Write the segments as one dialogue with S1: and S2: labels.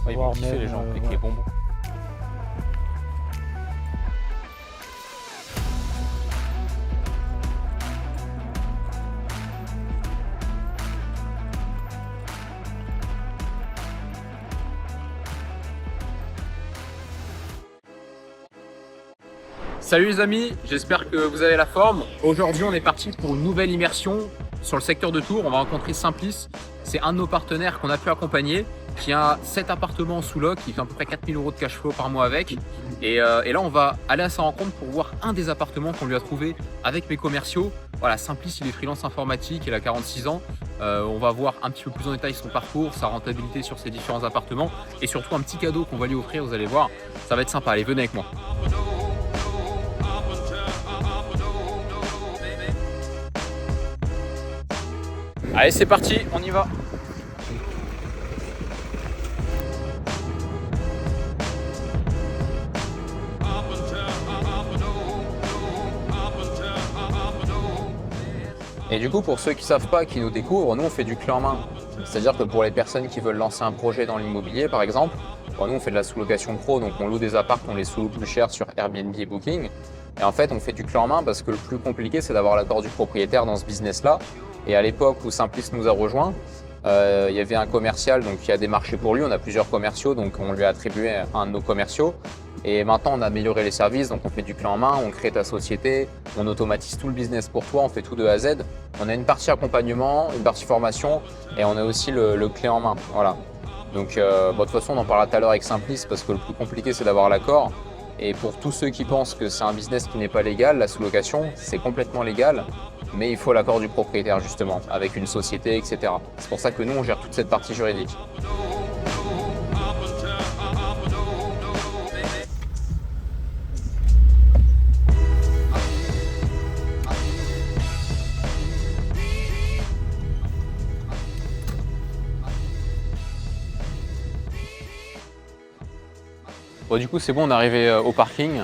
S1: Ouais, ils vont
S2: voire
S1: kiffer
S2: même,
S1: les gens avec
S2: ouais.
S1: les bonbons. Salut les amis, j'espère que vous avez la forme. Aujourd'hui, on est parti pour une nouvelle immersion sur le secteur de Tours. On va rencontrer Simplice. C'est un de nos partenaires qu'on a pu accompagner, qui a 7 appartements sous loc, qui fait à peu près 4 000 € de cash flow par mois avec. Et là, on va aller à sa rencontre pour voir un des appartements qu'on lui a trouvé avec mes commerciaux. Voilà, Simplice, il est freelance informatique, il a 46 ans. On va voir un petit peu plus en détail son parcours, sa rentabilité sur ses différents appartements et surtout un petit cadeau qu'on va lui offrir, vous allez voir. Ça va être sympa, allez, venez avec moi. Allez, c'est parti, on y va. Et du coup, pour ceux qui ne savent pas, qui nous découvrent, nous on fait du clé en main. C'est-à-dire que pour les personnes qui veulent lancer un projet dans l'immobilier, par exemple, bon, nous on fait de la sous-location pro, donc on loue des apparts, on les sous-loue plus cher sur Airbnb et Booking. Et en fait, on fait du clé en main parce que le plus compliqué, c'est d'avoir l'accord du propriétaire dans ce business-là. Et à l'époque où Simplice nous a rejoints, il y avait un commercial donc, qui a démarché pour lui. On a plusieurs commerciaux, donc on lui a attribué un de nos commerciaux. Et maintenant, on a amélioré les services, donc on fait du clé en main, on crée ta société, on automatise tout le business pour toi, on fait tout de A à Z. On a une partie accompagnement, une partie formation et on a aussi le clé en main. Voilà. Donc, bon, de toute façon, on en parlera tout à l'heure avec Simplice parce que le plus compliqué, c'est d'avoir l'accord. Et pour tous ceux qui pensent que c'est un business qui n'est pas légal, la sous-location, c'est complètement légal, mais il faut l'accord du propriétaire justement, avec une société, etc. C'est pour ça que nous, on gère toute cette partie juridique. Bon, du coup, c'est bon, on est arrivé au parking.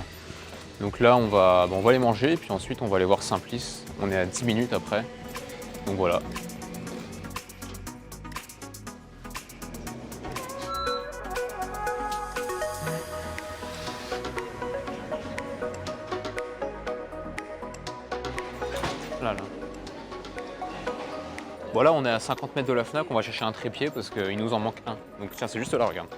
S1: Donc là, on va aller manger, puis ensuite, on va aller voir Simplice. On est à 10 minutes après. Donc voilà. Là. Voilà, on est à 50 mètres de la Fnac, on va chercher un trépied parce qu'il nous en manque un. Donc tiens, c'est juste là, regarde.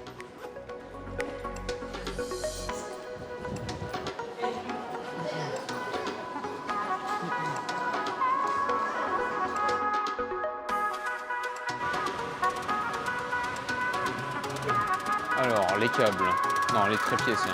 S1: Alors, les câbles. Non, les trépieds, c'est.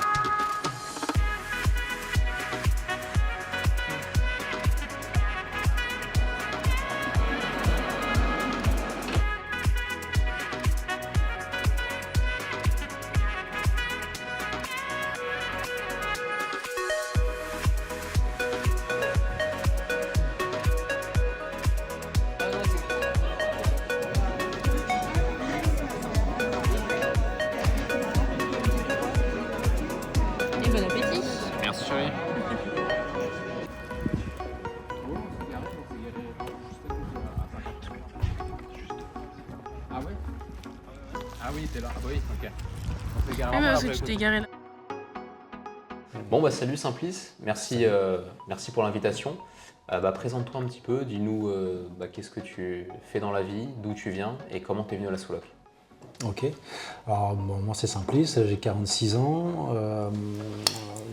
S3: Et bon appétit.
S1: Merci chérie. Ah ouais. Ah oui, t'es là. Ah oui, ok. On fait
S3: Ah bah parce que tu t'es garé là.
S1: Bon bah salut Simplice, merci, merci pour l'invitation. Présente-toi un petit peu, dis-nous qu'est-ce que tu fais dans la vie, d'où tu viens et comment tu es venu à la sous-loc.
S2: Ok. Alors, bon, moi, c'est Simplice, j'ai 46 ans.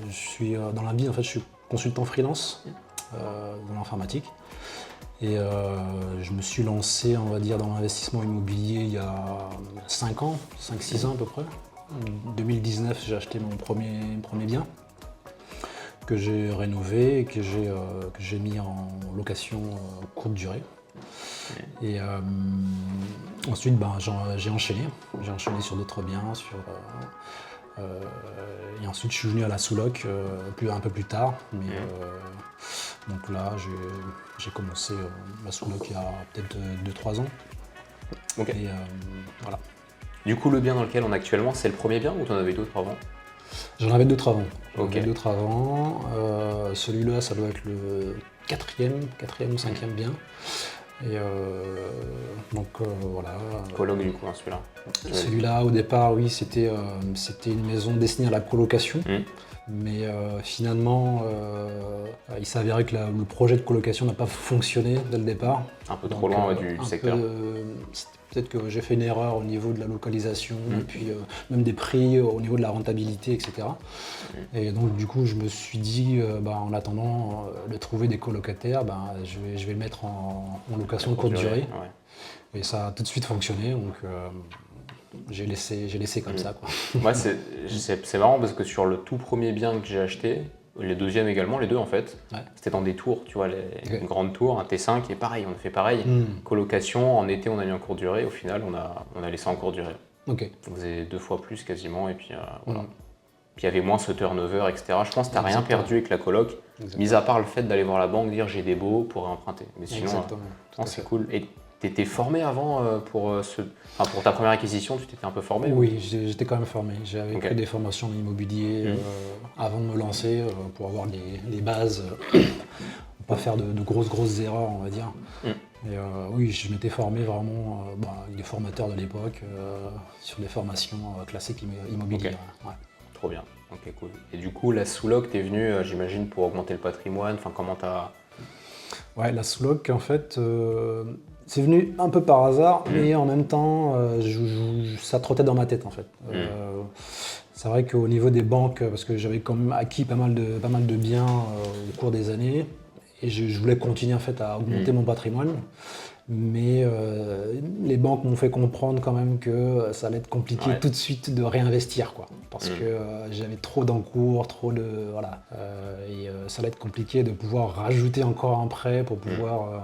S2: Je suis dans la vie, en fait, je suis consultant freelance dans l'informatique. Et je me suis lancé, on va dire, dans l'investissement immobilier il y a 5 ans, 5-6 ans à peu près. En 2019, j'ai acheté mon premier bien que j'ai rénové et que j'ai mis en location courte durée. Et ensuite, j'ai enchaîné sur d'autres biens. Et ensuite, je suis venu à la sous-loc un peu plus tard. Donc là, j'ai commencé la sous-loc il y a peut-être 2-3 ans.
S1: Ok.
S2: Et voilà.
S1: Du coup, le bien dans lequel on est actuellement, c'est le premier bien ou tu en avais d'autres avant?
S2: J'en avais d'autres avant.
S1: Ok.
S2: Celui-là, ça doit être le quatrième ou cinquième bien. Et donc voilà.
S1: Coloc du coup, hein, celui-là.
S2: Celui-là, au départ, oui, c'était une maison destinée à la colocation. Mais finalement, il s'est avéré que le projet de colocation n'a pas fonctionné dès le départ.
S1: Un peu trop loin du secteur.
S2: Peut-être que j'ai fait une erreur au niveau de la localisation, et puis même des prix, au niveau de la rentabilité, etc. Et donc du coup, je me suis dit, en attendant de trouver des colocataires, je vais le mettre en location de courte durée. Ouais. Et ça a tout de suite fonctionné, donc j'ai laissé comme ça, quoi.
S1: Moi, c'est marrant parce que sur le tout premier bien que j'ai acheté, les deuxièmes également, les deux en fait, c'était dans des tours, tu vois, une grande tour, un T5, et pareil, on a fait pareil. Colocation, en été on a mis en courte durée, au final on a laissé en courte durée. On faisait 2 fois plus quasiment, et puis voilà. Puis il y avait moins ce turnover, etc. Je pense que tu n'as rien perdu avec la coloc, mis à part le fait d'aller voir la banque, dire j'ai des baux pour emprunter. Mais sinon, c'est cool. Et tu étais formé avant pour ta première acquisition, tu t'étais un peu formé?
S2: Oui, j'étais quand même formé. J'avais fait des formations en immobilier avant de me lancer pour avoir les bases, pour pas faire de grosses erreurs, on va dire. Et oui, je m'étais formé vraiment avec des formateurs de l'époque sur des formations classiques immobilières.
S1: Trop bien, ok, cool. Et du coup, la sous-loc, t'es venu, j'imagine, pour augmenter le patrimoine, comment t'as...
S2: Ouais, la sous-loc, en fait, c'est venu un peu par hasard, mais en même temps, ça trottait dans ma tête, en fait. C'est vrai qu'au niveau des banques, parce que j'avais quand même acquis pas mal de biens au cours des années, et je voulais continuer en fait à augmenter mon patrimoine. Mais les banques m'ont fait comprendre quand même que ça allait être compliqué tout de suite de réinvestir, quoi, parce que j'avais trop d'encours, et ça allait être compliqué de pouvoir rajouter encore un prêt pour pouvoir...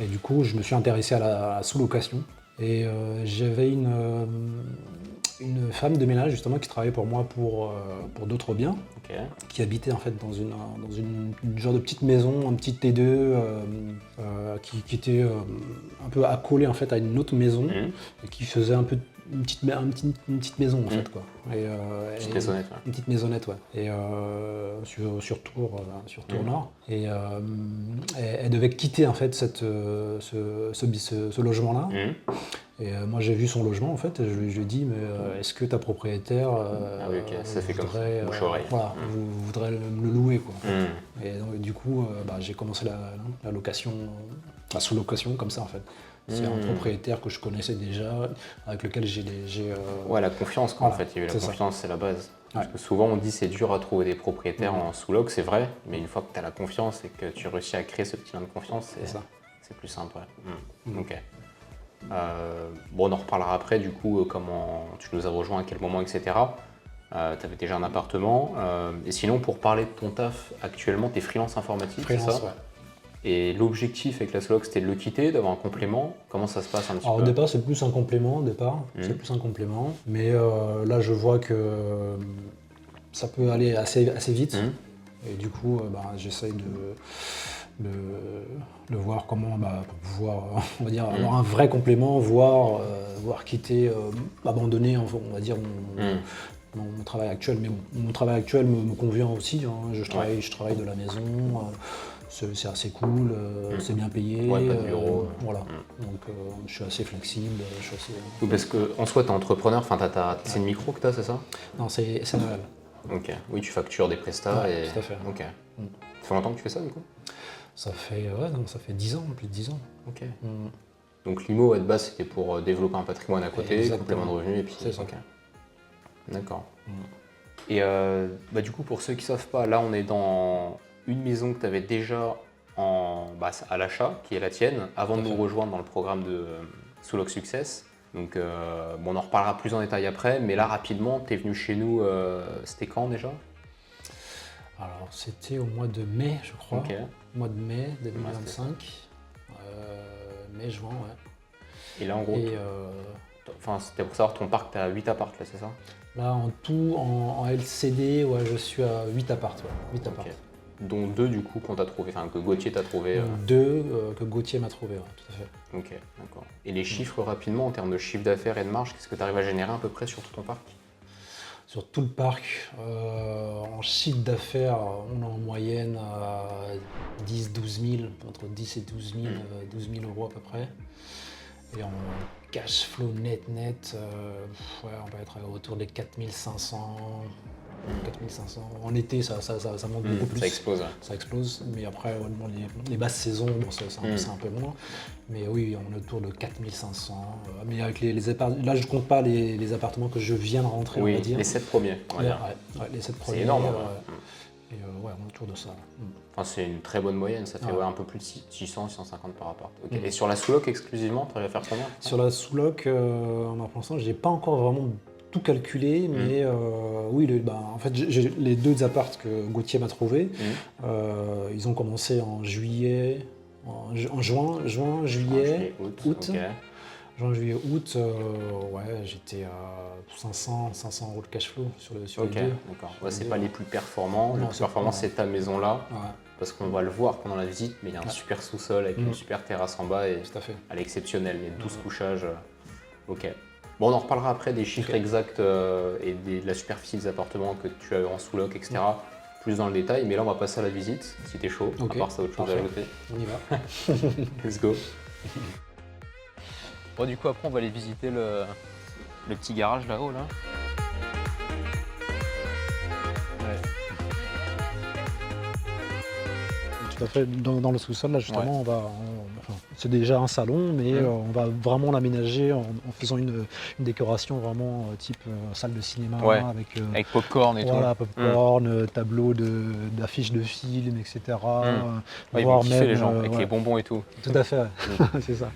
S2: Et du coup, je me suis intéressé à la sous-location, et j'avais une femme de ménage justement qui travaillait pour moi pour d'autres biens, qui habitait en fait dans une genre de petite maison, un petit T2 qui était un peu accolé en fait à une autre maison et qui faisait un peu une petite maison en fait, quoi. Une petite maisonnette, ouais. Une petite maisonnette, ouais. Et sur Tours Nord. Et elle devait quitter en fait ce logement-là. Et moi j'ai vu son logement en fait, et je lui ai dit mais est-ce que ta propriétaire voudrait me le louer, quoi. Et donc, du coup j'ai commencé la location, la sous-location comme ça en fait. C'est un propriétaire que je connaissais déjà, avec lequel j'ai
S1: la confiance, quoi, en fait. Il y a eu la confiance, c'est la base. Parce que souvent on dit c'est dur à trouver des propriétaires en sous-loc, c'est vrai, mais une fois que tu as la confiance et que tu réussis à créer ce petit lien de confiance, c'est plus simple. Ok. On en reparlera après, du coup, comment tu nous as rejoint, à quel moment, etc. Tu avais déjà un appartement. Et sinon, pour parler de ton taf, actuellement, tu es freelance informatique, c'est ça?
S2: Ouais.
S1: Et l'objectif avec la sous-loc, c'était de le quitter, d'avoir un complément. Comment ça se passe un petit peu?
S2: Alors au départ, c'est plus un complément, c'est plus un complément. Mais là, je vois que ça peut aller assez vite. Et du coup, j'essaye de voir comment pour pouvoir, on va dire, avoir un vrai complément, voire quitter, abandonner, on va dire, mon travail actuel. Mais bon, mon travail actuel me convient aussi, hein. Je travaille de la maison, c'est assez cool, c'est bien payé.
S1: Pas de bureau.
S2: Voilà, donc je suis assez flexible.
S1: Oui, parce qu'en soi, tu es entrepreneur, c'est une micro que tu as, c'est ça?
S2: Non, c'est Noël.
S1: Ok, oui, tu factures des prestats.
S2: Tout à fait.
S1: Ok. Ça fait longtemps que tu fais ça, du coup?
S2: Ça fait 10 ans, plus de 10 ans.
S1: Ok. Donc l'IMO, à de base, c'était pour développer un patrimoine à côté, complément de revenus, et puis...
S2: C'est ça.
S1: Okay. D'accord. Et du coup, pour ceux qui ne savent pas, là, on est dans une maison que tu avais déjà à l'achat, qui est la tienne, avant de nous rejoindre dans le programme de Sous-Loc Success. Donc, on en reparlera plus en détail après, mais là, rapidement, tu es venu chez nous, c'était quand déjà?
S2: Alors, c'était au mois de mai, je crois.
S1: Ok.
S2: Mois de mai 2025. Mai-juin, ouais.
S1: Et là, en gros, c'était pour savoir ton parc, tu as 8 apparts, là, c'est ça?
S2: Là, en tout, en LCD, ouais, je suis à 8 apparts. Ouais, 8 apparts.
S1: Dont 2, du coup, qu'on t'a trouvé, que Gauthier t'a trouvé.
S2: 2 que Gauthier m'a trouvé, ouais, tout à fait.
S1: Ok, d'accord. Et les chiffres rapidement, en termes de chiffre d'affaires et de marge, qu'est-ce que tu arrives à générer à peu près sur tout ton parc?
S2: Sur tout le parc, en chiffre d'affaires, on est en moyenne à 10-12 000, entre 10 et 12 000, 12 000 euros à peu près. Et en cash flow net, ouais, on va être autour des 4500. 4500. En été, ça monte beaucoup plus.
S1: Ça explose. Ouais.
S2: Ça explose. Mais après, bon, les basses saisons, bon, c'est un peu moins. Mais oui, on est autour de 4500. Mais avec les appartements, là, je ne compte pas les appartements que je viens de rentrer, on va dire.
S1: Les 7 premiers.
S2: Ouais, les 7 premiers.
S1: C'est énorme.
S2: Et ouais, on est autour de ça.
S1: Enfin, c'est une très bonne moyenne, ça fait un peu plus de 600, 650 par appart. Okay. Et sur la sous-loc exclusivement, tu arrives à faire combien?
S2: Sur la sous-loc, pour l'instant, je n'ai pas encore vraiment tout calculé, mais oui, en fait, j'ai les 2 apparts que Gauthier m'a trouvés. Ils ont commencé en juillet, en juin, juillet, août. Okay. Juin, juillet, août, ouais, j'étais à 500 euros de cash flow sur les deux.
S1: D'accord. Ouais, c'est pas les plus performants. Le plus performant, c'est ta maison là. Ouais. Parce qu'on va le voir pendant la visite, mais il y a un super sous-sol avec une super terrasse en bas et
S2: tout à fait.
S1: Elle est exceptionnelle. Il y a 12 couchages. Ok. Bon, on en reparlera après des chiffres exacts et de la superficie des appartements que tu as en sous-loc, etc. Plus dans le détail. Mais là, on va passer à la visite, si t'es chaud. À part ça, autre chose à ajouter.
S2: On y va.
S1: Let's go. Bon, du coup, après, on va aller visiter le petit garage là-haut, là.
S2: Tout à fait. Dans le sous-sol, là, justement, c'est déjà un salon, mais on va vraiment l'aménager en faisant une décoration vraiment type salle de cinéma.
S1: Avec popcorn et tout.
S2: Voilà, popcorn, tableau d'affiches de films, etc.
S1: Ils vont kiffer les gens, avec les bonbons et tout.
S2: Tout à fait, c'est ça.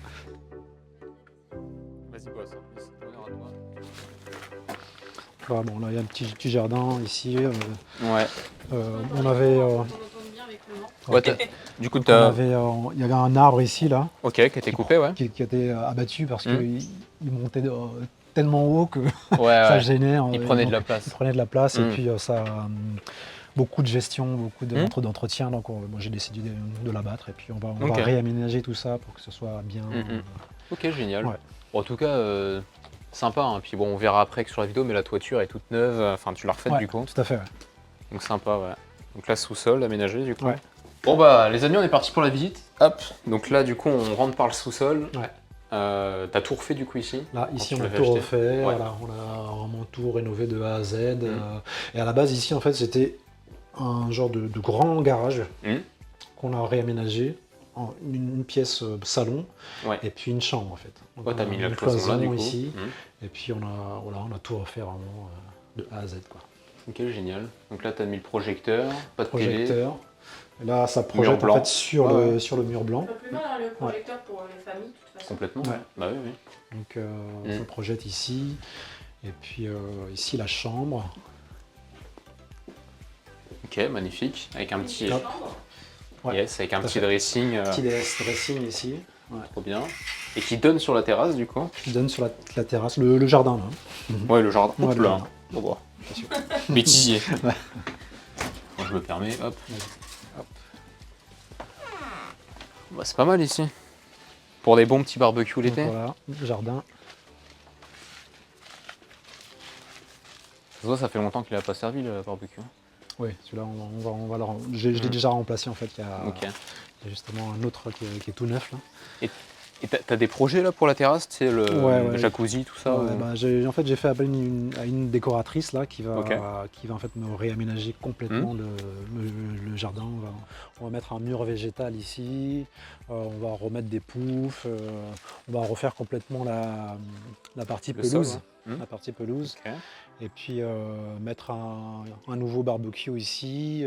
S2: Voilà, bon, là il y a un petit jardin ici. On avait.
S1: Du coup,
S2: il y avait un arbre ici là.
S1: Ok, qui a été coupé, ouais.
S2: Qui a été abattu parce qu'il montait tellement haut que ça gênait.
S1: Il prenait de la place.
S2: Il prenait de la place et puis ça. Beaucoup de gestion, beaucoup d'entretien, donc moi j'ai décidé de l'abattre et puis on va réaménager tout ça pour que ce soit bien.
S1: Ok, génial. Ouais. Bon, en tout cas, sympa, hein. Puis bon, on verra après que sur la vidéo, mais la toiture est toute neuve, enfin tu l'as refaite du coup.
S2: Tout à fait. Ouais.
S1: Donc sympa, ouais. Donc là, sous-sol aménagé du coup. Ouais. Bon bah les amis, on est parti pour la visite. Hop. Donc là, du coup, on rentre par le sous-sol. Ouais. T'as tout refait du coup ici?
S2: Là, ici on a tout refait, voilà, on a vraiment tout rénové de A à Z. Et à la base, ici en fait, c'était un genre de grand garage qu'on a réaménagé en une pièce salon et puis une chambre en fait.
S1: Donc, t'as mis la cloison là du coup.
S2: Ici, et puis on a tout refait vraiment de A à Z quoi.
S1: Ok, génial. Donc là, tu as mis le projecteur, pas de
S2: projecteur. Et là, ça projette en fait sur le mur blanc.
S3: Un peu plus loin, le projecteur pour les familles, de toute façon.
S1: Complètement. Ouais. Bah oui.
S2: Donc ça projette ici. Et puis ici, la chambre.
S1: Ok, magnifique. Avec un petit. Yes, avec un petit dressing.
S2: Petit dressing ici.
S1: Ouais. Trop bien. Et qui donne sur la terrasse du coup?
S2: Qui donne sur la terrasse, le jardin là.
S1: Ouais, le jardin.
S2: Hop là.
S1: Bon, bon. Bêtisier. Bon, je me permets, hop. Bah, c'est pas mal ici. Pour des bons petits barbecues l'été.
S2: Voilà, le jardin.
S1: Ça fait longtemps qu'il n'a pas servi le barbecue.
S2: Oui, celui-là, je l'ai déjà remplacé en fait. Il y a justement un autre qui est tout neuf là.
S1: Et t'as des projets là pour la terrasse, tu sais, le jacuzzi, tout ça
S2: en fait, j'ai fait appel à une décoratrice là qui va en fait me réaménager complètement le jardin. On va mettre un mur végétal ici, on va remettre des poufs, on va refaire complètement la partie pelouse. La partie pelouse. Et puis mettre un nouveau barbecue ici.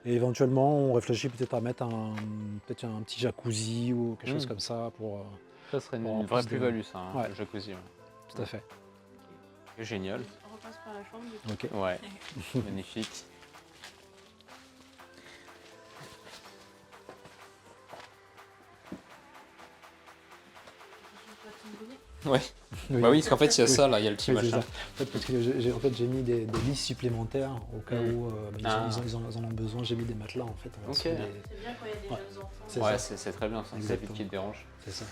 S2: Et éventuellement, on réfléchit peut-être à mettre un petit jacuzzi ou quelque chose comme ça.
S1: Ça serait une vraie plus-value, ça, le jacuzzi. Ouais.
S2: Tout à fait.
S1: Génial.
S3: On repasse par la chambre.
S2: Ok.
S1: Ouais, magnifique. Ouais. Oui. Bah oui, parce qu'en fait, il y a ça, là, il y a le petit machin.
S2: En fait, parce que j'ai mis des lits supplémentaires au cas où ils en ont besoin. J'ai mis des matelas, en fait.
S3: C'est bien quand il y a des jeunes enfants.
S1: Ouais, c'est très bien, ça évite qu'ils te dérangent.
S2: C'est ça.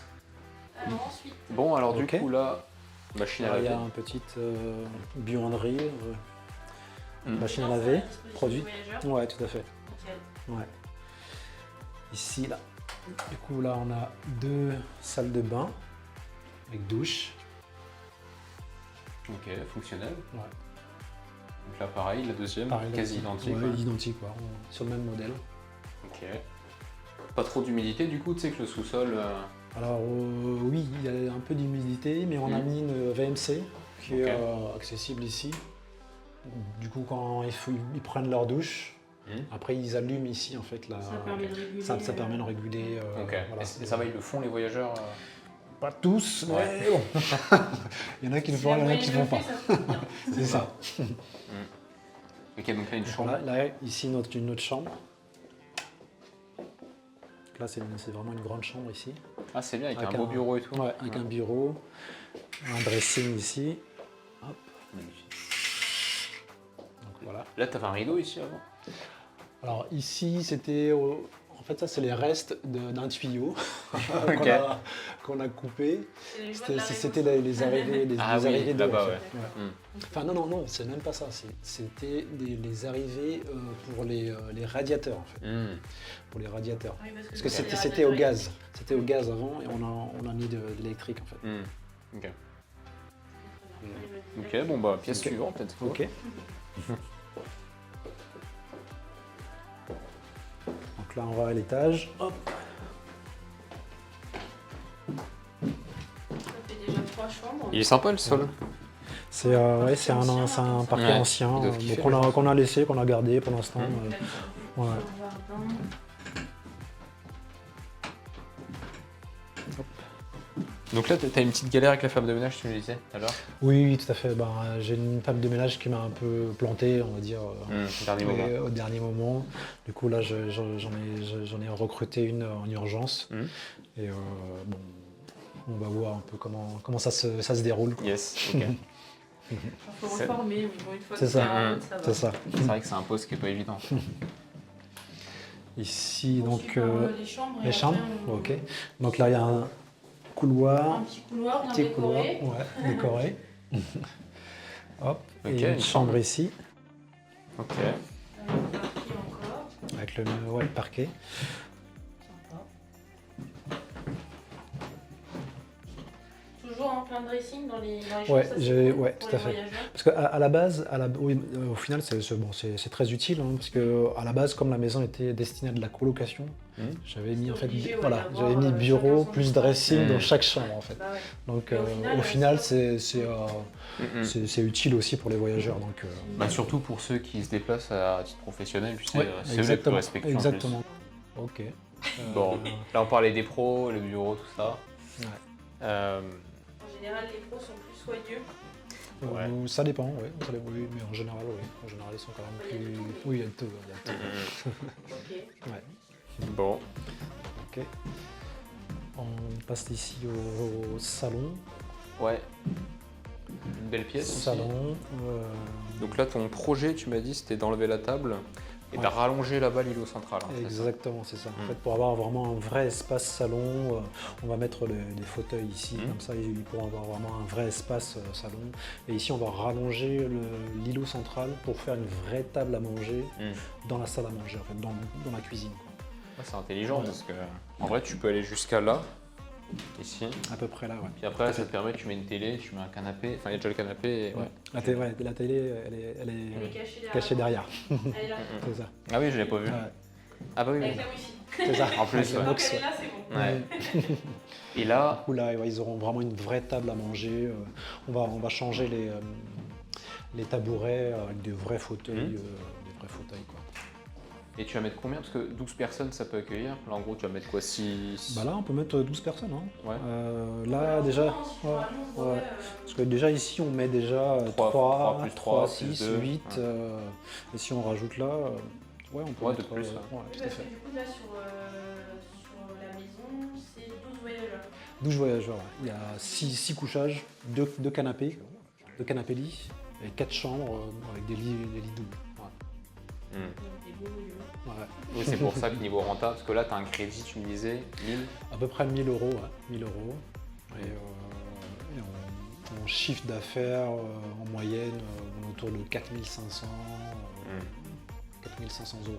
S3: Alors ensuite.
S1: Bon, alors du coup, là, machine à laver.
S2: Il y a une petite buanderie. machine à
S3: Finance
S2: laver,
S3: disposition
S2: produit.
S3: du voyageur.
S2: Ouais, tout à fait.
S3: Nickel.
S2: Ouais. Ici, là. Du coup, là, on a 2 salles de bain avec douche.
S1: Ok, fonctionnel.
S2: Ouais.
S1: Donc là, pareil, la deuxième,
S2: Pareil,
S1: quasi
S2: là,
S1: identique.
S2: Ouais,
S1: Ouais.
S2: identique, quoi. Sur le même modèle.
S1: Ok. Pas trop d'humidité, du coup, tu sais que le sous-sol.
S2: Alors, oui, il y a un peu d'humidité, mais on a mis une VMC qui est accessible ici. Du coup, quand ils prennent leur douche, après ils allument ici en fait.
S3: Ça permet de réguler.
S2: Ça permet de réguler.
S1: Ok.
S2: Voilà.
S1: Et ça va, ils le font, les voyageurs
S2: Pas tous,
S1: Ouais.
S2: mais bon. Il y en a qui le font, il y en a qui ne font pas. C'est ça.
S1: Ok, donc là, une chambre.
S2: Voilà, là, ici, une autre chambre. Donc là, c'est vraiment une grande chambre ici.
S1: Ah, c'est bien, avec un
S2: Avec
S1: beau bureau et tout.
S2: Ouais, avec un bureau, un dressing ici. Hop,
S1: Magnifique.
S2: donc voilà.
S1: Là, t'avais un rideau ici avant.
S2: Alors ici, c'était... En fait, ça, c'est les restes d'un tuyau
S1: Ok.
S2: qu'on a coupé.
S3: C'était
S2: C'était les arrivées,
S1: Ah oui,
S2: arrivées d'eau.
S1: là-bas,
S2: en fait.
S1: ouais.
S2: Enfin, non, c'est même pas ça. C'était les arrivées pour les radiateurs, en fait. Pour les radiateurs. Parce que c'était au gaz. C'était au gaz avant et on a mis de l'électrique, en fait.
S1: Ok. Ok, bon, bah, pièce
S2: Ok.
S1: suivante, peut-être.
S2: Ok. Donc là, on va à l'étage. Hop.
S3: Ça fait déjà 3 chambres.
S1: Il est sympa, le sol.
S2: C'est c'est un parquet
S1: Ouais,
S2: ancien
S1: ils doivent kiffer,
S2: qu'on a laissé, qu'on a gardé pour l'instant. Ouais.
S1: Donc là, t'as une petite galère avec la femme de ménage, tu me disais tout à l'heure.
S2: Oui, tout à fait. Ben, j'ai une femme de ménage qui m'a un peu planté, on va dire,
S1: Dernier moment.
S2: au dernier moment. Du coup, là, j'en ai recruté une en urgence. Et bon, on va voir un peu comment ça se déroule, quoi.
S1: Yes, ok.
S3: Il faut reformer, mais bon, une fois
S2: C'est
S3: que
S2: ça.
S3: c'est en route, ça va.
S2: C'est ça.
S1: C'est vrai que c'est un poste qui est pas évident.
S2: Ici, donc,
S3: Ensuite, les chambres. et
S2: les chambres.
S3: après,
S2: Ok. Donc là, il y a un couloir.
S3: Un petit couloir bien
S2: Petit couloir,
S3: décoré.
S2: ouais, décoré. Hop,
S1: Ok,
S2: et une
S1: une
S2: chambre ici,
S1: Ok.
S3: Avec le parquet encore.
S2: avec le parquet.
S3: Sympa. Toujours en plein dressing dans les chambres.
S2: Ouais,
S3: ça, c'est cool
S2: ouais,
S3: pour
S2: tout à
S3: les
S2: fait.
S3: voyageurs.
S2: Parce qu'à la base, oui, au final, c'est très utile, hein, parce qu'à la base, comme la maison était destinée à de la colocation, j'avais mis en fait,
S3: obligé, ouais,
S2: voilà,
S3: d'avoir,
S2: j'avais mis
S3: chacun
S2: bureau
S3: son
S2: plus
S3: espace.
S2: dressing dans chaque chambre en fait.
S3: Bah ouais.
S2: Donc
S3: Et
S2: au final,
S3: c'est-
S2: c'est utile aussi pour les voyageurs. Donc,
S1: Bah, surtout pour ceux qui se déplacent à titre professionnel, tu sais,
S2: ouais,
S1: c'est eux les plus respectueux. en plus.
S2: exactement. Ok.
S1: Bon, là on parlait des pros, le bureau, tout ça.
S2: Ouais.
S3: En général, les pros sont plus soigneux.
S1: Ouais.
S2: Ça dépend, oui. Oui, mais en général, oui. En général, ils sont quand même
S3: Il y a
S2: plus.
S3: de tout,
S2: Oui, il y a de tout. Il y a de tout.
S3: Ok.
S2: Ouais.
S1: Bon.
S2: Ok. On passe ici au salon.
S1: Ouais. Une belle pièce. aussi.
S2: Salon.
S1: Donc là, ton projet, tu m'as dit, c'était d'enlever la table et
S2: Ouais.
S1: de rallonger là-bas l'îlot central. hein, c'est ça.
S2: Exactement, c'est ça. En fait, pour avoir vraiment un vrai espace salon, on va mettre des fauteuils ici, comme ça ils pourront avoir vraiment un vrai espace salon. Et ici, on va rallonger l'îlot central pour faire une vraie table à manger dans la salle à manger, en fait, dans la cuisine, quoi.
S1: Ouais, c'est intelligent parce que en vrai, tu peux aller jusqu'à là, ici.
S2: À peu près là, ouais.
S1: Puis après, ça te permet, tu mets une télé, tu mets un canapé. Enfin, il y a déjà le canapé. Et, ouais.
S2: La télé, elle
S3: Elle est
S2: est
S3: cachée derrière.
S2: cachée derrière.
S3: Elle est là.
S2: C'est ça.
S1: Ah oui, je l'ai pas vu.
S2: Ouais,
S1: Ah bah oui,
S3: Avec
S1: oui.
S3: la wifi.
S2: c'est ça.
S1: En plus,
S2: Avec le
S1: ouais.
S3: Donc
S2: box,
S3: elle est
S2: ouais.
S3: là, c'est bon.
S1: Ouais. Et là,
S2: Du coup, là, ouais, ils auront vraiment une vraie table à manger. On va changer les tabourets avec de vrais fauteuils, quoi.
S1: et tu vas mettre combien? Parce que 12 personnes, ça peut accueillir. Là, en gros, tu vas mettre quoi? 6.
S2: Bah là, on peut mettre 12 personnes. Hein.
S1: Ouais.
S2: Là, déjà, ouais. Parce que déjà ici, on met déjà
S1: 3 plus 3,
S2: 6,
S1: plus 2,
S2: 8. Et si on rajoute là, ouais, on peut
S1: Ouais,
S2: mettre...
S1: de plus, ouais.
S2: tout à
S3: Parce
S2: fait.
S3: que du coup, là, sur la maison, c'est 12 voyageurs.
S2: 12 voyageurs, ouais. Il y a 6 couchages, 2 canapés, 2 canapés-lits, et 4 chambres avec des lits doubles. Ouais.
S3: Donc des beaux lieux.
S2: Ouais.
S1: Oui, c'est pour ça que niveau rentable, parce que là, tu as un crédit, tu me disais, 1000.
S2: À peu près 1000 euros, ouais. 1000 euros. Et en chiffre d'affaires, en moyenne, on est autour de 4500, 4 500 €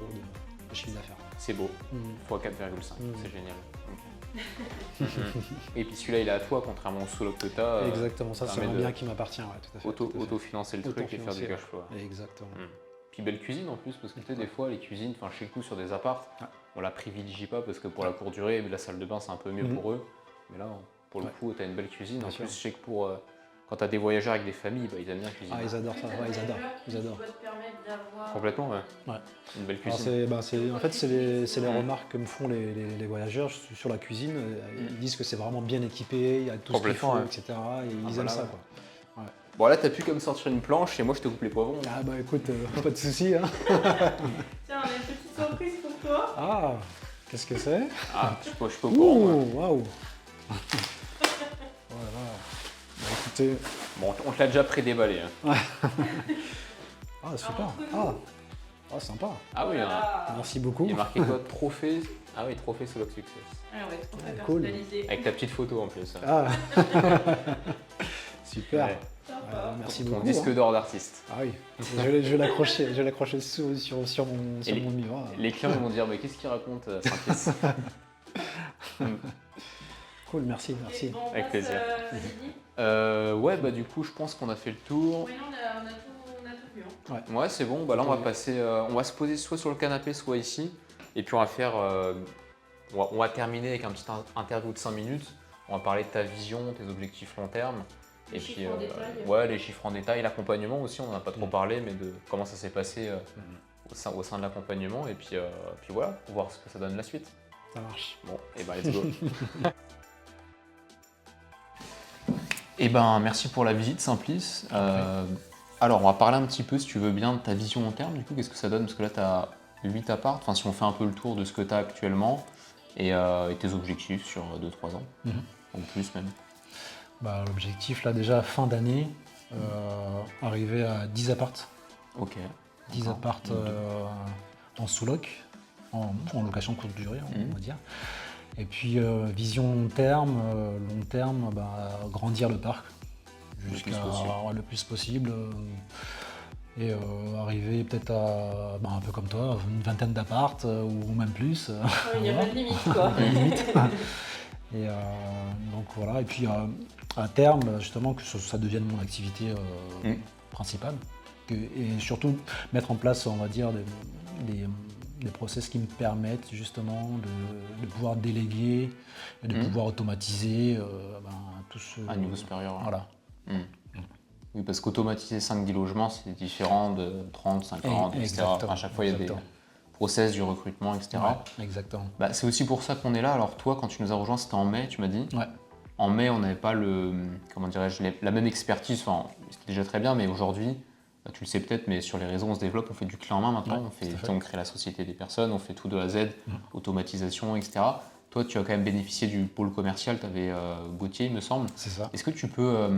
S2: de chiffre d'affaires.
S1: C'est beau.
S2: Mm.
S1: Fois 4,5, c'est génial. Ok. Et puis celui-là, il est à toi, contrairement au solo que tu as.
S2: Exactement, ça c'est
S1: permet
S2: un
S1: de
S2: bien qui m'appartient, ouais, tout à fait. tout à fait.
S1: Autofinancer le truc et faire du
S2: Autofinancer,
S1: cash flow.
S2: Exactement.
S1: Puis belle cuisine en plus, parce que tu sais, des fois, les cuisines, enfin chez nous sur des apparts,
S2: Ouais.
S1: on la privilégie pas parce que pour la courte durée, la salle de bain c'est un peu mieux pour eux. Mais là, pour le
S2: Ouais.
S1: coup, tu as une belle cuisine.
S2: Bien
S1: En
S2: sûr.
S1: plus, je sais que quand tu as des voyageurs avec des familles, ils aiment bien cuisiner.
S2: Ah, ils adorent ça, ouais, ils adorent. Ils adorent.
S3: Tu peux te permettre d'avoir.
S1: Complètement, ouais.
S2: Ouais.
S1: Une belle
S2: Alors,
S1: cuisine.
S2: en fait, c'est les remarques que me font les voyageurs sur la cuisine. Ils disent que c'est vraiment bien équipé, il y a tout ce qu'il faut,
S1: Complètement, ouais.
S2: etc. Et ils
S1: bah
S2: aiment
S1: là,
S2: ça,
S1: ouais.
S2: quoi.
S1: Bon, là, t'as pu comme sortir une planche et moi, je te coupe les poivrons.
S2: Ah bah écoute, pas de soucis. Hein.
S3: Tiens, on a une petite surprise pour toi.
S2: Ah, qu'est-ce que c'est?
S1: Ah, je peux au courant. moi.
S2: Ouh, waouh. Voilà. Bah écoutez,
S1: Bon, on te l'a déjà pré-déballé. Hein.
S2: ah super.
S3: Entre nous.
S2: Ah, sympa.
S1: Ah oui, hein.
S3: Voilà.
S2: Merci beaucoup.
S1: Il est marqué quoi? Trophée. Ah oui, trophée Solo Success.
S3: Ouais, on va être trop très
S2: Cool.
S3: personnalisé.
S1: Avec ta petite photo en plus.
S2: Ah. Super.
S1: Ouais.
S3: Sympa.
S2: Merci
S1: Ton
S2: beaucoup.
S1: disque
S2: hein.
S1: d'or d'artiste.
S2: Ah oui, je vais l'accrocher sur
S1: Et
S2: mon mur.
S1: Les clients ils vont dire mais qu'est-ce qu'il raconte Saint-Fils.
S2: Cool, merci.
S3: Ok, bon, on
S1: Avec
S3: passe,
S1: plaisir.
S3: Lydie.
S1: Ouais bah du coup je pense qu'on a fait le tour.
S3: Oui, non, on a tout vu. Hein.
S1: Ouais c'est bon, bah là on va passer, on va se poser soit sur le canapé soit ici. Et puis on va faire, on va terminer avec un petit interview de 5 minutes. On va parler de ta vision, tes objectifs long terme.
S3: Les
S1: Et
S3: chiffres
S1: puis
S3: en détail.
S1: ouais les chiffres en détail, l'accompagnement aussi, on n'en a pas trop parlé, mais de comment ça s'est passé au sein de l'accompagnement. Et puis voilà, pour voir ce que ça donne la suite.
S2: Ça marche.
S1: Bon, et ben let's go. Et ben merci pour la visite Simplice. Alors on va parler un petit peu si tu veux bien de ta vision long terme, du coup qu'est-ce que ça donne? Parce que là tu as 8 apparts, enfin si on fait un peu le tour de ce que tu as actuellement et tes objectifs sur 2-3 ans, ou plus même.
S2: Bah, l'objectif, là, déjà, fin d'année, arriver à 10 appartes.
S1: Ok.
S2: 10
S1: D'accord.
S2: appartes en sous-loc, en location courte durée, on va dire. Et puis, vision long terme, bah, grandir le parc
S1: Le
S2: jusqu'à
S1: plus possible.
S2: le plus possible. Et arriver peut-être à, bah, un peu comme toi, une vingtaine d'appartes ou même plus.
S3: Ouais, il n'y a pas de limite, quoi.
S2: Et donc voilà, et puis à terme, justement, que ça devienne mon activité principale. Et surtout mettre en place, on va dire, des process qui me permettent justement de pouvoir déléguer et de pouvoir automatiser tout ce...
S1: À un niveau supérieur.
S2: Voilà.
S1: Oui, parce qu'automatiser 5-10 logements, c'est différent de 30, 50, etc.
S2: Exactement,
S1: À chaque fois, il y a des
S2: exactement.
S1: process du recrutement, etc.
S2: Ouais, exactement.
S1: Bah, c'est aussi pour ça qu'on est là. Alors toi, quand tu nous as rejoints, c'était en mai, tu m'as dit.
S2: Ouais.
S1: En mai, on n'avait pas la même expertise. Enfin, c'était déjà très bien, mais aujourd'hui, bah, tu le sais peut-être, mais sur les réseaux, on se développe, on fait du clé en main maintenant.
S2: Ouais, tout à fait.
S1: On crée la société des personnes, on fait tout de A à Z, automatisation, etc. Toi, tu as quand même bénéficié du pôle commercial. Tu avais Gauthier, il me semble.
S2: C'est ça.
S1: Est-ce que tu peux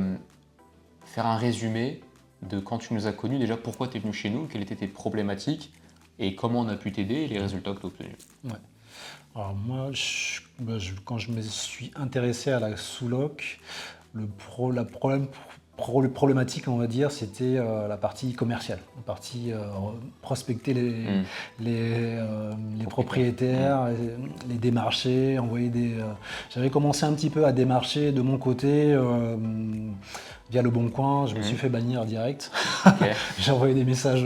S1: faire un résumé de quand tu nous as connus, déjà pourquoi tu es venu chez nous, quelles étaient tes problématiques et comment on a pu t'aider et les résultats que tu as obtenus?
S2: Ouais. Alors moi, quand je me suis intéressé à la sous-loc, la problématique, on va dire, c'était la partie commerciale, la partie prospecter les propriétaires, les démarcher, envoyer des... J'avais commencé un petit peu à démarcher de mon côté via Le Bon Coin, je me suis fait bannir direct.
S1: Ok.
S2: J'ai envoyé des messages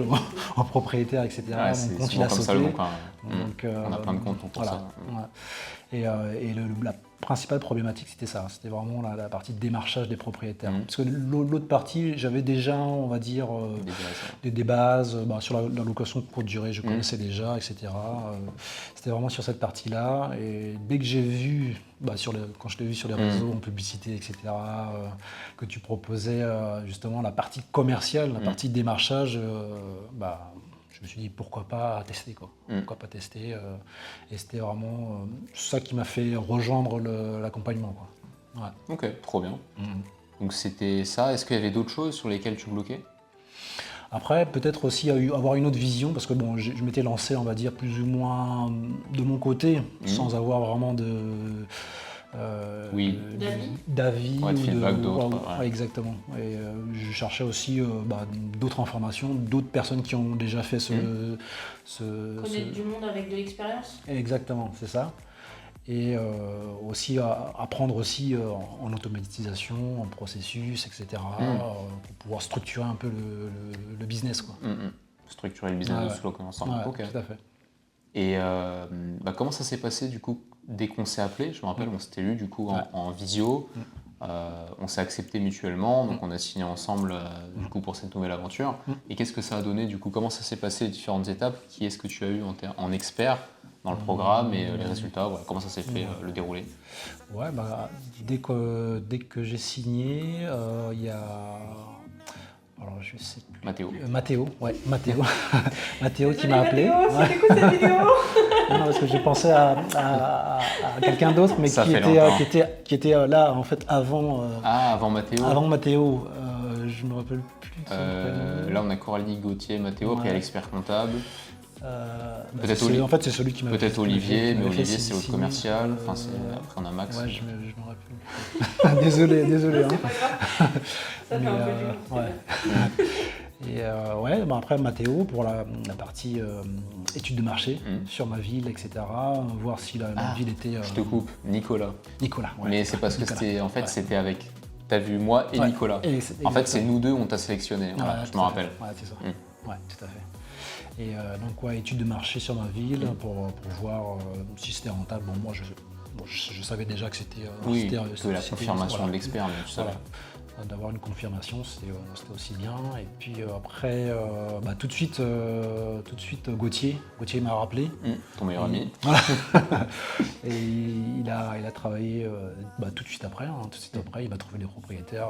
S2: aux propriétaires, etc.
S1: Ouais,
S2: Mon
S1: c'est
S2: compte, il
S1: souvent
S2: a
S1: comme
S2: sauté.
S1: ça le bon coin.
S2: Donc,
S1: On a plein de comptes pour
S2: voilà,
S1: ça.
S2: ouais. Et la principale problématique, c'était ça. C'était vraiment la partie démarchage des propriétaires. Parce que l'autre partie, j'avais déjà, on va dire, des bases. Sur la location courte durée, je connaissais déjà, etc. C'était vraiment sur cette partie-là. Et dès que j'ai vu, quand je l'ai vu sur les réseaux, en publicité, etc., que tu proposais justement la partie commerciale, la partie démarchage, je me suis dit pourquoi pas tester, quoi. Pourquoi pas tester et c'était vraiment ça qui m'a fait rejoindre l'accompagnement, quoi. Ouais.
S1: Ok, trop bien. Donc c'était ça. Est-ce qu'il y avait d'autres choses sur lesquelles tu bloquais?
S2: Après, peut-être aussi avoir une autre vision, parce que bon, je m'étais lancé, on va dire, plus ou moins de mon côté, sans avoir vraiment
S1: Oui.
S3: D'avis.
S2: ou
S1: feedback d'autres.
S2: ouais, exactement. Et je cherchais aussi d'autres informations, d'autres personnes qui ont déjà fait
S3: Connaître du monde avec de l'expérience.
S2: Exactement, c'est ça. Et aussi apprendre aussi en automatisation, en processus, etc. Pour pouvoir structurer un peu le business, quoi.
S1: Structurer le business de Slow ensemble.
S2: Ouais,
S1: Ok.
S2: tout à fait.
S1: Et comment ça s'est passé du coup dès qu'on s'est appelé? Je me rappelle, on s'était lu du coup en visio. On s'est accepté mutuellement, donc on a signé ensemble du coup pour cette nouvelle aventure. Et qu'est-ce que ça a donné du coup? Comment ça s'est passé les différentes étapes? Qui est-ce que tu as eu en expert dans le programme et les résultats? Voilà, comment ça s'est fait le déroulé?
S2: Ouais, dès que j'ai signé, il y a. Alors, je sais plus.
S1: Mathéo.
S2: Mathéo. Mathéo qui m'a appelé.
S3: Désolée, C'était quoi cette vidéo?
S2: Non, parce que j'ai pensé à quelqu'un d'autre, mais
S1: Ça
S2: qui
S1: fait
S2: était,
S1: longtemps.
S2: qui était là en fait avant.
S1: Avant Mathéo.
S2: Avant Mathéo. Je me rappelle plus de son prénom.
S1: Là, on a Coralie Gauthier, Mathéo, puis il y a l'expert comptable.
S2: En fait, c'est celui qui m'a.
S1: Peut-être Olivier, mais Olivier, c'est
S2: l'autre
S1: l'autre commercial. Après, on a Max.
S2: Ouais, je me rappelle. Désolé.
S3: C'est
S2: Hein.
S3: pas grave. Ça fait un peu du monde.
S2: Et après Mathéo pour la partie étude de marché sur ma ville, etc. Voir si la ville était.
S1: Je te coupe, Nicolas.
S2: Nicolas. Ouais.
S1: Mais c'est parce que c'était avec. T'as vu moi et Nicolas. En fait, c'est nous deux, on t'a sélectionné. Voilà, je me rappelle.
S2: Ouais, c'est ça. Ouais, tout à fait. Et donc, étude de marché sur ma ville pour voir si c'était rentable. Bon, moi, je savais déjà que c'était.
S1: Oui, que la confirmation de l'expert, mais tu savais.
S2: D'avoir une confirmation, c'était aussi bien. Et puis après, tout de suite, Gauthier m'a rappelé.
S1: Ton meilleur ami.
S2: Voilà. Et il a travaillé tout de suite après. Il m'a trouvé des propriétaires,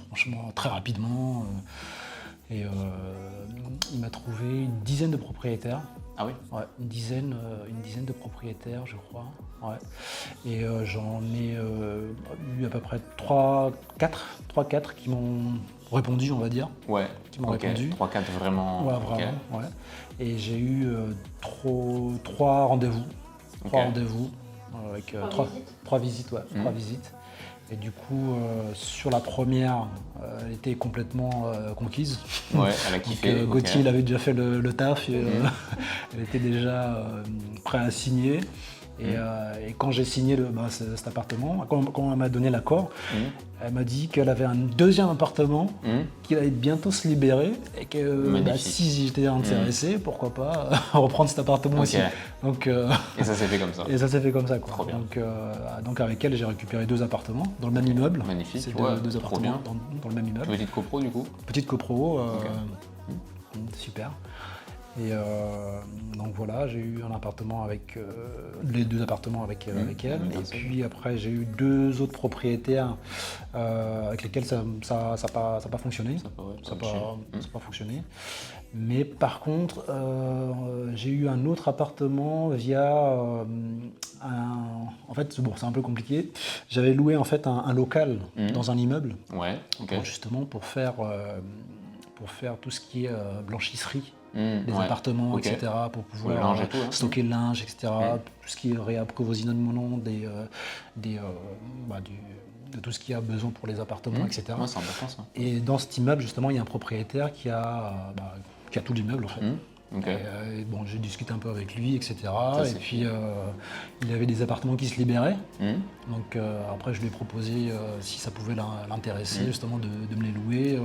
S2: franchement, très rapidement. Et il m'a trouvé une dizaine de propriétaires.
S1: Ah oui?
S2: Ouais, une dizaine de propriétaires, je crois. Ouais. Et j'en ai eu à peu près 3-4 qui m'ont répondu, on va dire.
S1: Ouais,
S2: qui m'ont répondu.
S1: 3-4 vraiment.
S2: Ouais, vraiment, ouais. Et j'ai eu 3 rendez-vous. 3 rendez-vous avec 3 visites, ouais. 3 visites. Et du coup, sur la première, elle était complètement conquise.
S1: Ouais, elle a kiffé.
S2: Donc, Gauthier, il avait déjà fait le taf. Elle était déjà prête à signer. Et quand j'ai signé cet appartement, quand elle m'a donné l'accord, elle m'a dit qu'elle avait un deuxième appartement qui allait bientôt se libérer et que si j'étais intéressé, pourquoi pas reprendre cet appartement aussi. Donc,
S1: et ça s'est fait comme ça.
S2: Et ça s'est fait comme ça, quoi.
S1: Trop bien.
S2: Donc avec elle, j'ai récupéré 2 appartements dans le même immeuble.
S1: Magnifique.
S2: C'est
S1: ouais,
S2: 2 appartements
S1: bien.
S2: dans le même immeuble.
S1: Petite copro du coup.
S2: Petite copro. Super. Et donc voilà, j'ai eu un appartement avec les 2 appartements avec elle. Et puis après, j'ai eu 2 autres propriétaires avec lesquels ça n'a pas fonctionné. Ça n'a pas fonctionné. Mais par contre, j'ai eu un autre appartement via en fait, c'est un peu compliqué. J'avais loué en fait un local dans un immeuble.
S1: Ouais, ok.
S2: Justement pour faire tout ce qui est blanchisserie. Des appartements, etc., pour pouvoir
S1: le linge et tout,
S2: stocker le linge, etc., tout ce qui est réapprovisionnement de tout ce qu'il y a besoin pour les appartements, etc.
S1: Ouais, c'est important ça.
S2: Et dans cet immeuble, justement, il y a un propriétaire qui a tout l'immeuble, en fait.
S1: Okay.
S2: Et j'ai discuté un peu avec lui, etc. Et puis, il avait des appartements qui se libéraient. Donc, après, je lui ai proposé si ça pouvait l'intéresser, justement, de me les louer,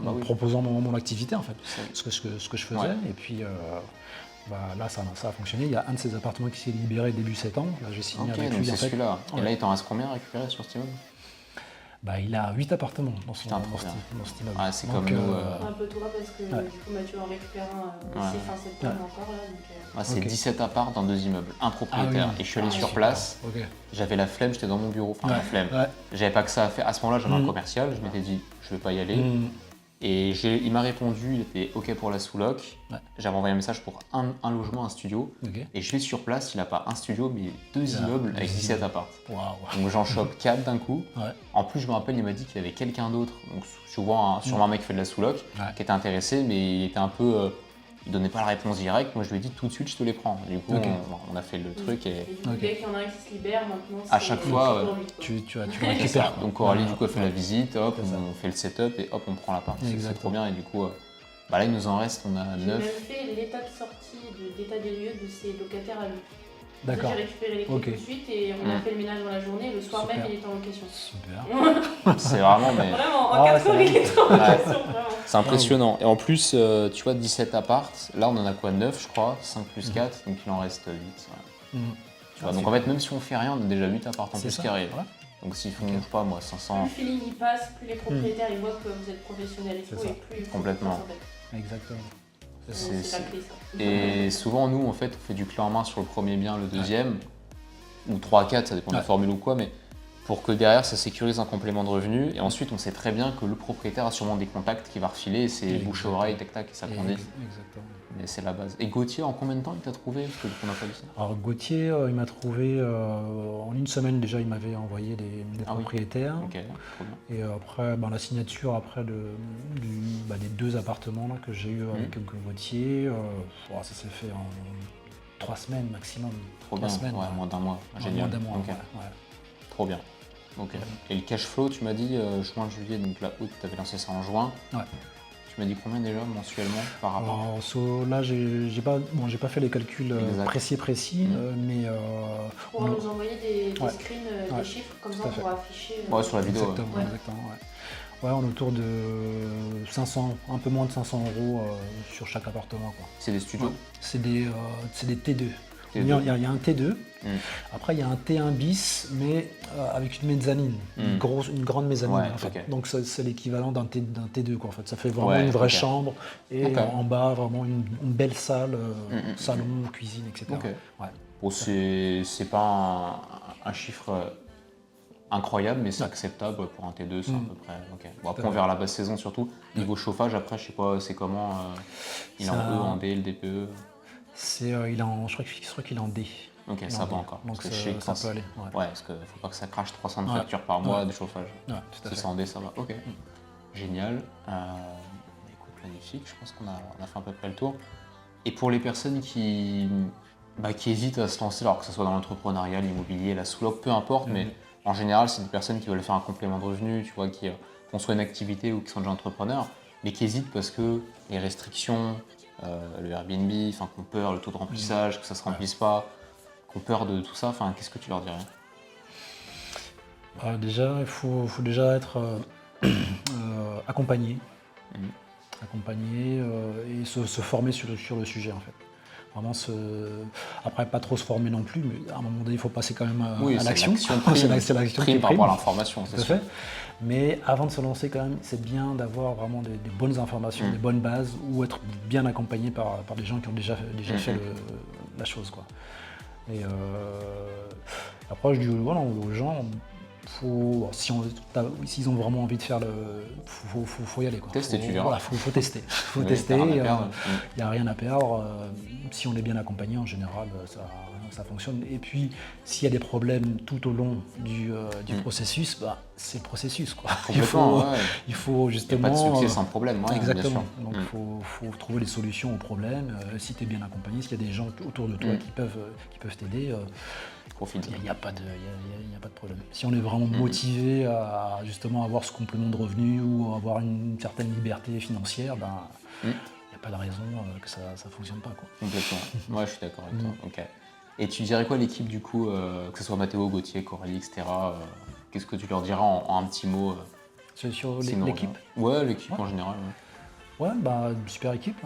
S2: en proposant mon activité, en fait. Ce que je faisais. Ouais. Et puis, là, ça a fonctionné. Il y a un de ces appartements qui s'est libéré début septembre. Là, j'ai signé avec lui.
S1: C'est celui-là. Et là, il t'en reste combien à récupérer sur cet immeuble?
S2: Il a 8 appartements dans cet immeuble.
S1: Ah, c'est comme nous.
S3: Un peu toi parce que du coup Mathieu en récupère un aussi fin septembre encore là.
S1: C'est 17 apparts dans 2 immeubles, un propriétaire. Et je suis allé sur place, j'avais la flemme, j'étais dans mon bureau, la flemme. J'avais pas que ça à faire. À ce moment-là, j'avais un commercial, je m'étais dit je vais pas y aller. Et il m'a répondu, il était OK pour la sous-loc. J'avais envoyé un message pour un logement, un studio. Et je vais sur place, il n'a pas un studio, mais 2 immeubles avec 17 apparts. Donc j'en chope 4 d'un coup. En plus, je me rappelle, il m'a dit qu'il y avait quelqu'un d'autre, donc sûrement un mec qui fait de la sous-loc, qui était intéressé, mais il était un peu il donnait pas la réponse directe. Moi, je lui ai dit tout de suite, je te les prends. Du coup, on a fait le truc et
S3: Et du coup, dès qu'il y en a un qui se libère, maintenant,
S1: à chaque fois,
S3: pour lui, quoi.
S2: tu le
S1: c'est ça.
S2: récupères.
S1: Donc Coralie, du coup, elle fait la visite, hop,
S2: C'est ça.
S1: on fait le setup et hop, on prend l'appart. C'est
S2: Exactement.
S1: trop bien. Et du coup, là, il nous en reste, on a
S3: J'ai même
S1: 9.
S3: fait l'état de sortie, d'état des lieux de ses locataires à lui.
S2: D'accord.
S3: J'ai récupéré les clés tout de suite et on a fait le ménage dans la journée. Le soir
S2: Super.
S3: même, il était en location.
S2: Super.
S1: C'est vraiment, mais
S3: Vraiment,
S2: Ah,
S3: en 4
S2: c'est
S3: heures, il était en location, vraiment.
S1: c'est impressionnant. Et en plus, tu vois, 17 appartes, là, on en a quoi 9, je crois, 5 plus 4, donc il en reste 8.
S2: Mhm.
S1: Tu vois, donc en fait, même si on fait rien, on a déjà 8 apparts en
S2: C'est
S1: plus
S2: ça.
S1: qui arrivent.
S2: Voilà.
S1: Donc s'ils font, je sais pas moi,
S3: Plus
S1: 500.
S3: le feeling il passe, plus les propriétaires ils voient que vous êtes professionnel et
S2: C'est
S3: tout,
S2: ça.
S3: et plus il faut
S1: Complètement.
S3: que ça s'embête.
S2: Exactement.
S3: C'est la clé, ça.
S1: Et souvent, nous, en fait, on fait du clé en main sur le premier bien, le deuxième, ou 3-4, ça dépend de la
S2: Ouais.
S1: formule ou quoi, mais pour que derrière, ça sécurise un complément de revenu. Et ensuite, on sait très bien que le propriétaire a sûrement des contacts qui va refiler, et c'est
S2: Exactement.
S1: bouche à oreille, tac-tac, et ça grandit.
S2: Exactement.
S1: Mais c'est la base. Et Gauthier, en combien de temps il t'a trouvé? Parce que on n'a pas dit ça.
S2: Alors Gauthier, il m'a trouvé en une semaine déjà, il m'avait envoyé des
S1: Ah oui.
S2: propriétaires.
S1: Ok, trop bien.
S2: Et après, la signature après des 2 appartements là, que j'ai eu avec Gauthier, ça s'est fait en 3 semaines maximum.
S1: Trop
S2: 3
S1: bien,
S2: semaines.
S1: ouais, moins d'un mois. Génial.
S2: Moins d'un mois,
S1: Ok.
S2: ouais.
S1: Trop bien. Ok. Et le cash flow, tu m'as dit juin, juillet, donc là, août, tu avais lancé ça en juin.
S2: Ouais.
S1: Tu m'as dit combien déjà mensuellement par rapport?
S2: Alors, là, j'ai pas fait les calculs
S1: Exact.
S2: précis, mais
S3: Pour nous envoyer des
S2: Ouais.
S3: screens,
S2: Ouais.
S3: des chiffres, comme ça
S2: Tout à
S3: on
S2: fait.
S3: pourra afficher.
S1: Ouais, sur la vidéo.
S2: exactement,
S3: Ouais.
S2: exactement, ouais. Ouais, on est autour de 500, un peu moins de 500 € sur chaque appartement, quoi.
S1: C'est des studios.
S2: C'est des T2.
S1: T2.
S2: Il y a un T2, après il y a un T1 bis, mais avec une mezzanine, une grande mezzanine
S1: Ouais,
S2: en fait.
S1: ok.
S2: Donc c'est l'équivalent d'un T2 quoi, en fait. Ça fait vraiment
S1: Ouais,
S2: une vraie
S1: ok.
S2: chambre et
S1: Ok.
S2: en bas vraiment une belle salle, salon, cuisine, etc.
S1: Ok.
S2: Ouais.
S1: Bon, c'est pas un chiffre incroyable, mais c'est acceptable pour un T2, c'est à peu près. Ok. Bon, après, on verra la basse saison surtout. Niveau chauffage, après, je sais pas, c'est comment. Il est en
S2: Ça-
S1: E, en D, le DPE.
S2: Je crois qu'il est en D.
S1: Ok,
S2: Il est
S1: ça
S2: en
S1: va
S2: D.
S1: encore.
S2: Donc
S1: parce que je
S2: ça,
S1: sais que
S2: ça
S1: quand
S2: peut aller. Ouais.
S1: Ouais, parce qu'il faut pas que ça crache 300 de
S2: Ouais.
S1: factures par mois
S2: Ouais.
S1: de chauffage.
S2: Ouais, tout à
S1: Si
S2: fait.
S1: c'est en D, ça va. Ok. Génial. Écoute, magnifique. Je pense qu'on a fait à peu près le tour. Et pour les personnes qui hésitent à se lancer, alors que ce soit dans l'entrepreneuriat, l'immobilier, la sous-loc, peu importe, mais en général, c'est des personnes qui veulent faire un complément de revenu, tu vois, qui font soit une activité ou qui sont déjà entrepreneurs, mais qui hésitent parce que les restrictions, le Airbnb, enfin, qu'on peur, le taux de remplissage, que ça se remplisse pas, qu'on peur de tout ça, enfin, qu'est-ce que tu leur dirais?
S2: Déjà, il faut déjà être accompagné. Accompagner et se former sur le sujet en fait. Vraiment après pas trop se former non plus, mais à un moment donné il faut passer quand même à l'action. C'est l'action qui
S1: prime par
S2: prime.
S1: rapport à l'information, c'est
S2: Tout à
S1: sûr.
S2: fait. Mais avant de se lancer quand même, c'est bien d'avoir vraiment des bonnes informations, des bonnes bases, ou être bien accompagné par des gens qui ont déjà fait la chose, quoi. Et après je dis voilà, aux gens, s'ils ont vraiment envie de faire faut y aller, quoi.
S1: Tester, tu verras.
S2: Voilà, faut tester. Faut
S1: Oui,
S2: tester.
S1: t'as rien à
S2: Il
S1: perdre.
S2: n'y a rien à perdre. Si on est bien accompagné, en général, ça fonctionne. Et puis, s'il y a des problèmes tout au long du processus, c'est le processus, quoi.
S1: Complètement, ouais.
S2: Il faut
S1: Il n'y a
S2: justement.
S1: pas de succès sans problème, ouais, bien
S2: Exactement.
S1: sûr.
S2: Donc, il faut trouver les solutions aux problèmes. Si tu es bien accompagné, s'il y a des gens autour de toi qui peuvent t'aider,
S1: Profite.
S2: il n'y a pas de problème. Si on est vraiment motivé à justement avoir ce complément de revenu ou avoir une certaine liberté financière, il n'y a pas de raison que ça ne fonctionne pas, quoi.
S1: Complètement. Ouais, je suis d'accord avec toi. Ok. Et tu dirais quoi l'équipe du coup, que ce soit Mathéo, Gauthier, Coralie, etc. Qu'est-ce que tu leur diras en un petit mot
S2: Sur
S1: sinon,
S2: l'équipe.
S1: Ouais, l'équipe en général. Ouais.
S2: Ouais, super équipe.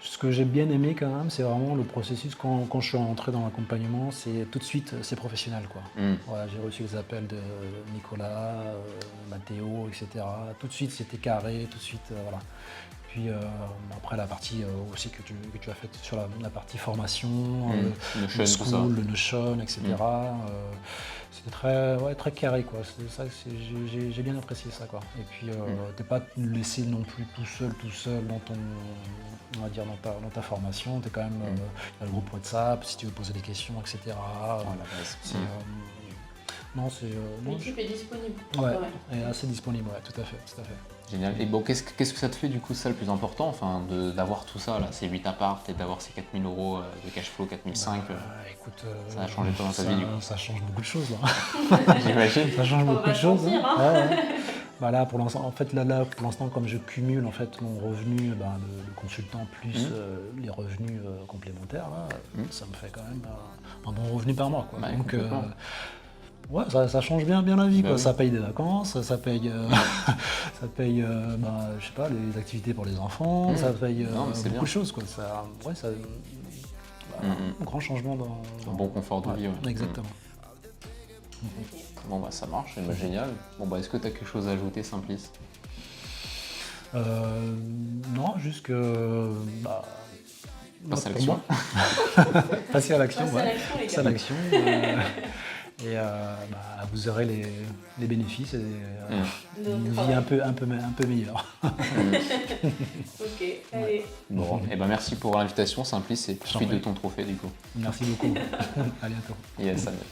S2: Ce que j'ai bien aimé quand même, c'est vraiment le processus quand je suis rentré dans l'accompagnement, c'est tout de suite, c'est professionnel, quoi. Voilà, j'ai reçu les appels de Nicolas, Mathéo, etc. Tout de suite, c'était carré, tout de suite, voilà. Puis après la partie aussi que tu as faite sur la partie formation,
S1: Notion,
S2: le
S1: tout ça.
S2: school, le Notion, etc. C'était très carré, quoi. J'ai bien apprécié ça, quoi. Et puis t'es pas laissé non plus tout seul dans ton, on va dire dans ta formation. T'es quand même dans le groupe WhatsApp si tu veux poser des questions, etc.
S1: Ouais, la base.
S2: Non, c'est... non,
S3: L'équipe est disponible.
S2: Ouais, elle est assez disponible, ouais, tout à fait.
S1: Génial. Et bon, qu'est-ce que ça te fait du coup, ça le plus important, enfin, d'avoir tout ça, là, ces 8 apparts et d'avoir ces 4 000 € de cash flow, 4 500,
S2: Écoute,
S1: ça a changé toi dans ta vie du coup?
S2: Ça change beaucoup de choses, là.
S1: J'imagine.
S2: Ça change
S3: On
S2: beaucoup
S3: va
S2: de choses.
S3: sentir, hein.
S2: Ouais. Bah là, pour l'instant, en fait, pour l'instant, comme je cumule en fait mon revenu de consultant plus les revenus complémentaires, là, ça me fait quand même un bon revenu par mois, quoi.
S1: Bah,
S2: donc,
S1: complètement.
S2: ouais, ça change bien la vie,
S1: Bah
S2: quoi.
S1: oui.
S2: Ça paye des vacances, ça paye, ça paye, je sais pas, les activités pour les enfants, ça paye
S1: Non, mais c'est bien.
S2: beaucoup de choses, quoi. Un grand changement dans.
S1: Un bon confort de vie, ouais.
S2: Exactement.
S1: Bon bah ça marche, génial. Bon bah est-ce que tu as quelque chose à ajouter, Simplice?
S2: Non, juste que.
S1: Passe à
S2: pour
S1: l'action.
S2: moi. Passer à l'action,
S3: Passe à
S2: ouais.
S3: l'action, les
S2: Passer à
S3: gars.
S2: l'action. Et vous aurez les bénéfices et une vie un peu meilleure.
S3: Ok, allez.
S1: Bon, et ben merci pour l'invitation, Simplice, et profite de ton trophée du coup.
S2: Merci beaucoup. À bientôt.
S1: Yes, à bientôt.